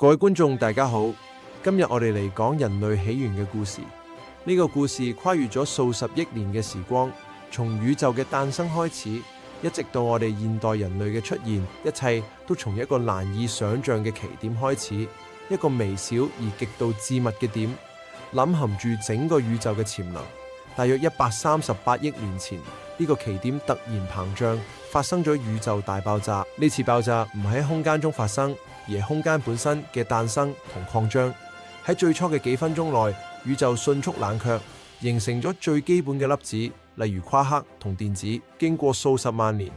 各位觀眾大家好，今日我哋嚟講人類起源嘅故事。呢個故事跨越咗數十億年嘅時光，從宇宙嘅誕生開始，一直到我哋現代人類嘅出現，一切都從一個難以想象嘅奇點開始，一個微小而極度致密嘅點，隱含住整個宇宙嘅潛能。大約138億年前，呢個奇點突然膨脹，發生咗宇宙大爆炸。呢次爆炸唔喺空間中發生，而係空間本身嘅誕生同擴張。喺最初嘅幾分鐘內，宇宙迅速冷卻，形成咗最基本嘅粒子，例如夸克同電子。經過數十萬年，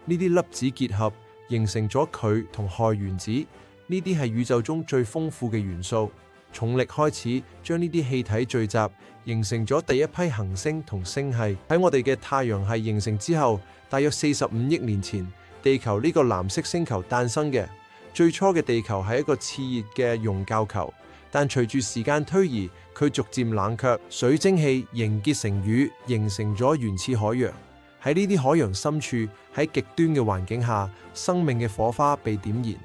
呢啲粒子結合，形成咗佢同氦原子。呢啲係宇宙中最豐富嘅元素。重力開始將呢啲氣體聚集，形成咗第一批行星同星系。喺我哋嘅太陽系形成之後，大約45億年前，地球呢個藍色星球誕生嘅。最初嘅地球係一個熾熱嘅熔膠球，但隨住時間推移，佢逐漸冷卻，水蒸氣凝結成雨，形成咗原始海洋。喺呢啲海洋深處，喺極端嘅環境下，生命嘅火花被點燃。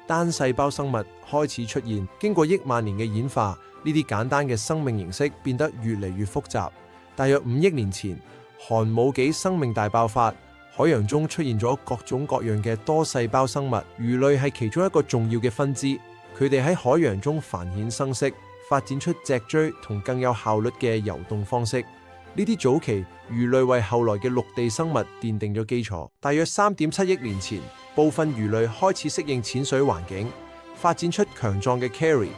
單細胞生物開始出現，經過億萬年嘅演化，呢啲簡單嘅生命形式變得越嚟越複雜。大約5億年前，寒武紀生命大爆發，海洋中出現咗各種各樣嘅多細胞生物，魚類係其中一個重要嘅分支。佢哋喺海洋中繁衍生息，發展出脊椎同更有效率嘅游動方式。呢啲早期魚類為後來嘅陸地生物奠定咗基礎。大約3.7億年前，部分魚類開始適應淺水環境，發展出強壯嘅 carry，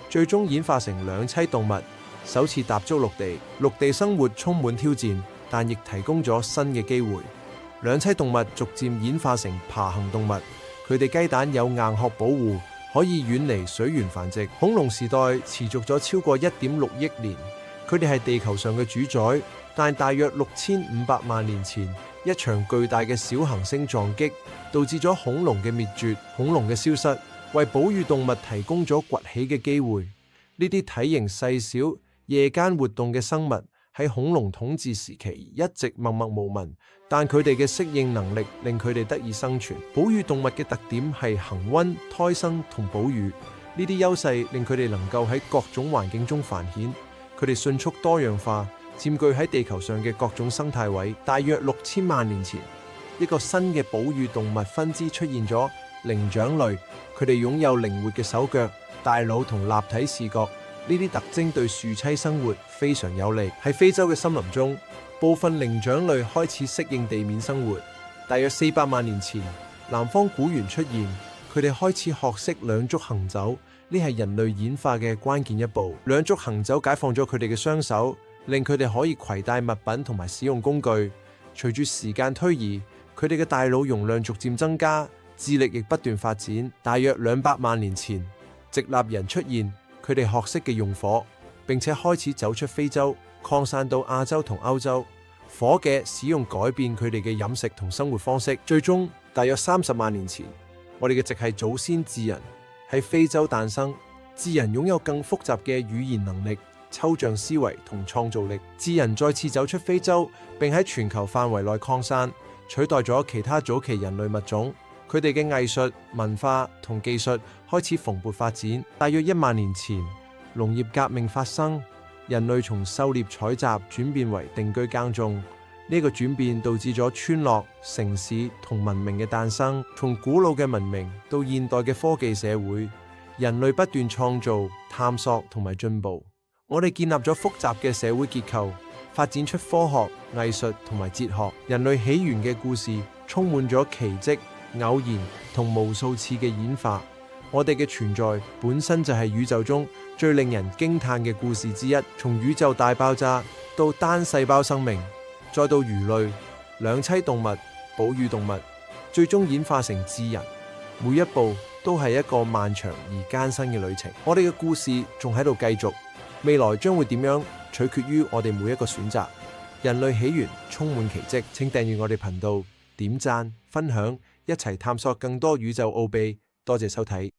最終演化成兩棲動物，首次踏足陸地。陸地生活充滿挑戰，但亦提供咗新嘅機會。兩棲動物逐漸演化成爬行動物，佢哋雞蛋有硬殼保護，可以遠離水源繁殖。恐龍時代持續咗超過1.6億年，佢哋係地球上嘅主宰。但大約6500萬年前，一場巨大嘅小行星撞擊，導致咗恐龍嘅滅絕，恐龍嘅消失，為哺乳動物提供咗崛起嘅機會。呢啲體型細小、夜間活動嘅生物喺恐龍統治時期一直默默無聞，但佢哋嘅適應能力令佢哋得以生存。哺乳動物嘅特點係恆溫、胎生同哺乳，呢啲優勢令佢哋能夠喺各種環境中繁衍。佢哋迅速多樣化，佔據喺地球上嘅各種生態位。大約6000萬年前，一個新嘅哺乳動物分支出現咗——靈長類。佢哋擁有靈活嘅手腳、大腦同立體視覺，呢啲特徵對樹棲生活非常有利。喺非洲嘅森林中，部分靈長類開始適應地面生活。大約400萬年前，南方古猿出現，佢哋開始學識兩足行走，呢係人類演化嘅關鍵一步。兩足行走解放咗佢哋嘅雙手，令佢哋可以攜帶物品同埋使用工具。隨住時間推移，佢哋嘅大腦容量逐漸增加，智力亦不斷發展。大約200萬年前，直立人出現，佢哋學識嘅用火，並且開始走出非洲，擴散到亞洲同歐洲。火嘅使用改變佢哋嘅飲食同生活方式。最終，大約30萬年前，我哋嘅直系祖先智人喺非洲誕生。智人擁有更複雜嘅語言能力、抽象思維同創造力。智人再次走出非洲，並喺全球範圍內擴散，取代咗其他早期人類物種。佢哋嘅藝術、文化同技術開始蓬勃發展。大約1萬年前，農業革命發生，人類從狩獵採集轉變為定居耕種。呢個轉變導致咗村落、城市同文明嘅誕生。從古老嘅文明到現代嘅科技社會，人類不斷創造、探索同埋進步。我哋建立咗複雜嘅社會結構，發展出科學、藝術同埋哲學。人類起源嘅故事充滿咗奇蹟、偶然同無數次嘅演化。我哋嘅存在本身就係宇宙中最令人驚嘆嘅故事之一。從宇宙大爆炸到單細胞生命，再到魚類、兩棲動物、哺乳動物，最終演化成智人。每一步都係一個漫長而艱辛嘅旅程。我哋嘅故事仲喺度繼續，未來將會點樣，取決於我哋每一個選擇。人類起源充滿奇蹟，請訂閱我哋頻道，點讚、分享，一齊探索更多宇宙奧秘。多謝收睇。